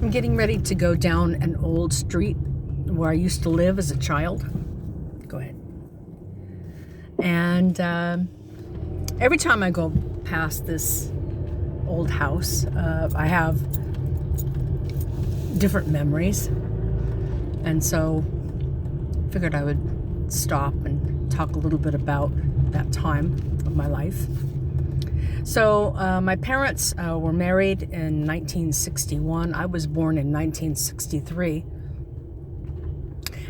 I'm getting ready to go down an old street where I used to live as a child. Go ahead. And every time I go past this old house, I have different memories. And so I figured I would stop and talk a little bit about that time of my life. So my parents were married in 1961. I was born in 1963.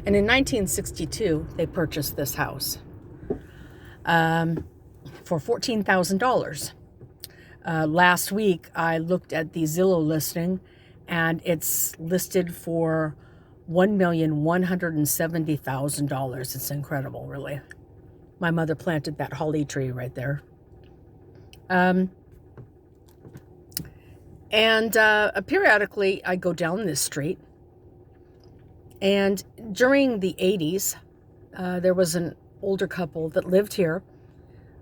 And in 1962, they purchased this house for $14,000. Last week, I looked at the Zillow listing, and it's listed for $1,170,000. It's incredible, really. My mother planted that holly tree right there. Periodically, I go down this street. And during the 80s, there was an older couple that lived here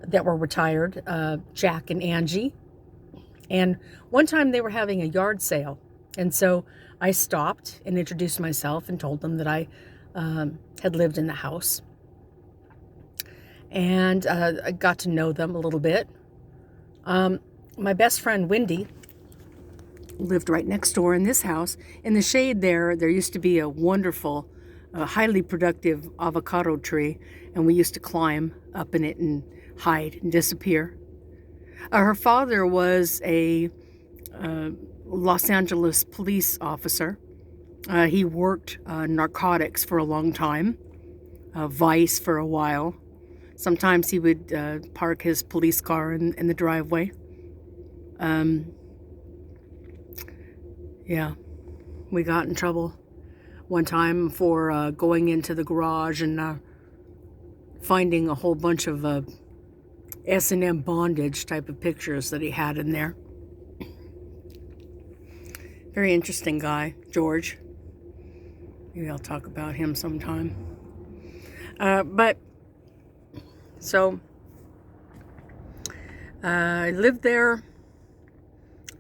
that were retired, Jack and Angie. And one time they were having a yard sale. And so I stopped and introduced myself and told them that I had lived in the house. And I got to know them a little bit. My best friend, Wendy, lived right next door in this house. In the shade there used to be a wonderful, highly productive avocado tree, and we used to climb up in it and hide and disappear. Her father was a Los Angeles police officer. He worked narcotics for a long time, vice for a while. Sometimes he would park his police car in the driveway. Yeah, we got in trouble one time for going into the garage and finding a whole bunch of S&M bondage type of pictures that he had in there. Very interesting guy, George. Maybe I'll talk about him sometime. I lived there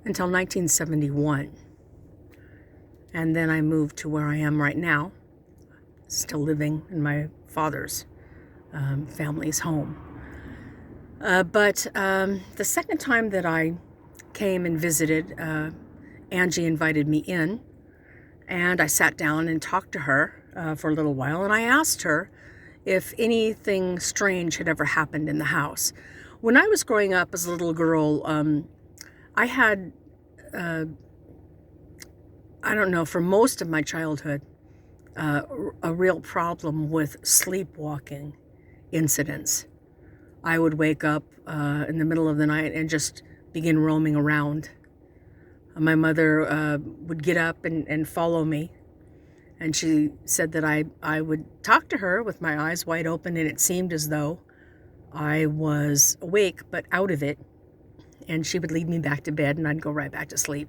until 1971. And then I moved to where I am right now, still living in my father's family's home. But the second time that I came and visited, Angie invited me in, and I sat down and talked to her for a little while, and I asked her if anything strange had ever happened in the house. When I was growing up as a little girl, I had, I don't know, for most of my childhood, a real problem with sleepwalking incidents. I would wake up in the middle of the night and just begin roaming around. My mother would get up and follow me, and she said that I would talk to her with my eyes wide open, and it seemed as though I was awake but out of it, and she would lead me back to bed, and I'd go right back to sleep.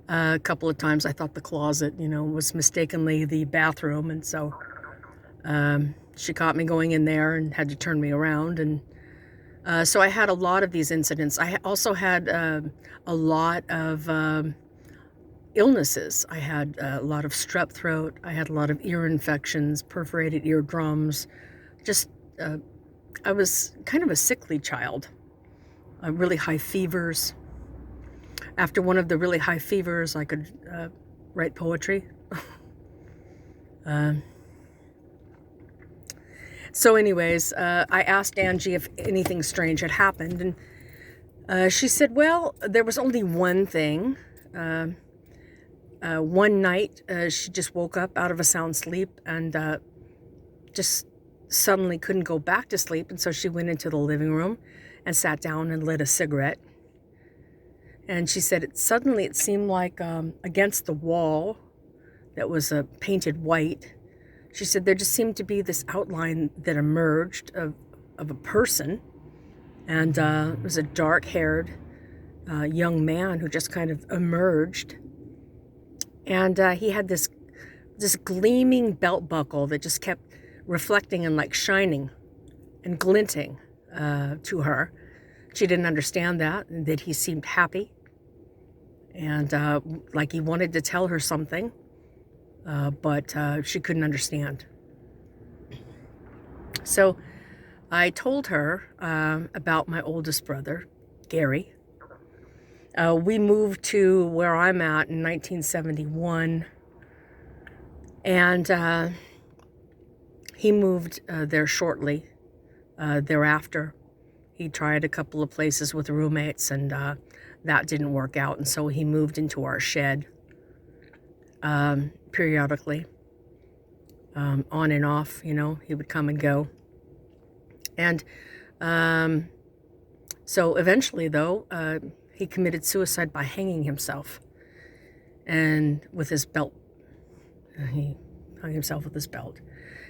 A couple of times I thought the closet, was mistakenly the bathroom, and so she caught me going in there and had to turn me around. And so I had a lot of these incidents. I also had a lot of illnesses. I had a lot of strep throat. I had a lot of ear infections, perforated eardrums. I was kind of a sickly child. Really high fevers. After one of the really high fevers, I could write poetry. So anyways, I asked Angie if anything strange had happened, and she said, well, there was only one thing. One night, she just woke up out of a sound sleep and just suddenly couldn't go back to sleep, and so she went into the living room and sat down and lit a cigarette. And she said it seemed like against the wall that was painted white, she said there just seemed to be this outline that emerged of a person. And it was a dark-haired young man who just kind of emerged. And he had this gleaming belt buckle that just kept reflecting and like shining and glinting to her. She didn't understand that he seemed happy. And like he wanted to tell her something, but she couldn't understand. So I told her about my oldest brother, Gary. We moved to where I'm at in 1971, and he moved there shortly thereafter. He tried a couple of places with roommates, and that didn't work out, and so he moved into our shed periodically, on and off, he would come and go. And so eventually, though, he committed suicide by hanging himself, and with his belt. He hung himself with his belt.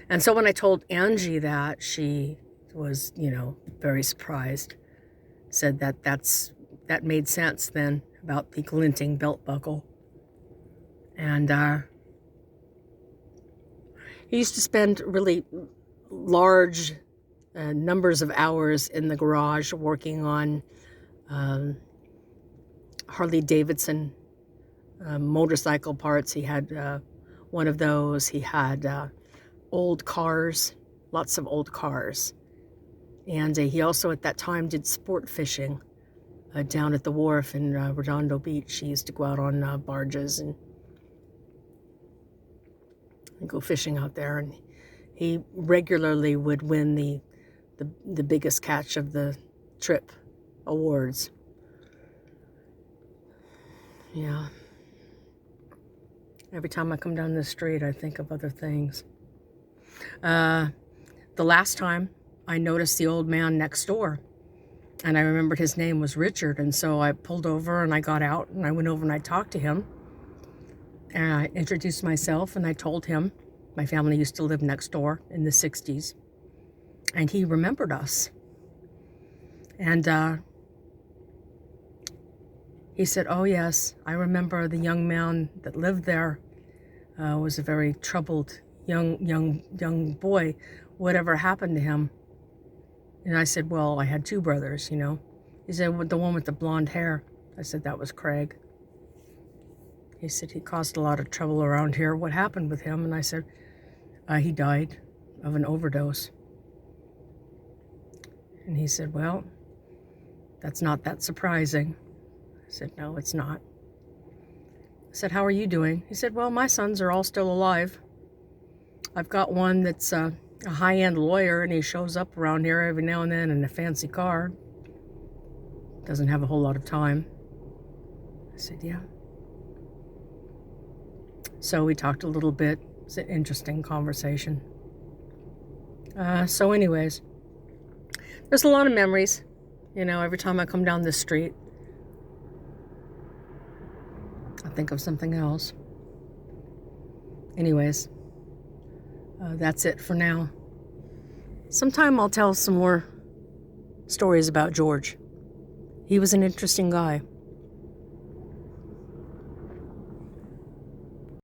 And so when I told Angie that, she was, very surprised. Said that made sense then about the glinting belt buckle. And he used to spend really large numbers of hours in the garage working on Harley Davidson motorcycle parts. He had one of those. He had old cars, lots of old cars. And he also at that time did sport fishing down at the wharf in Redondo Beach. He used to go out on barges and go fishing out there. And he regularly would win the biggest catch of the trip awards. Yeah. Every time I come down the street, I think of other things. The last time I noticed the old man next door, and I remembered his name was Richard, and so I pulled over and I got out and I went over and I talked to him. And I introduced myself and I told him my family used to live next door in the 60s. And he remembered us. And he said, "Oh yes, I remember the young man that lived there was a very troubled young boy. Whatever happened to him?" And I said, "Well, I had two brothers, He said, "Well, the one with the blonde hair." I said, "That was Craig." He said, "He caused a lot of trouble around here. What happened with him?" And I said, "He died of an overdose." And he said, "Well, that's not that surprising." I said, "No, it's not." I said, "How are you doing?" He said, "Well, my sons are all still alive. I've got one that's a high-end lawyer, and he shows up around here every now and then in a fancy car. Doesn't have a whole lot of time." I said, "Yeah." So we talked a little bit. It's an interesting conversation. So anyways, there's a lot of memories, every time I come down this street. I think of something else. Anyways, that's it for now. Sometime I'll tell some more stories about George. He was an interesting guy.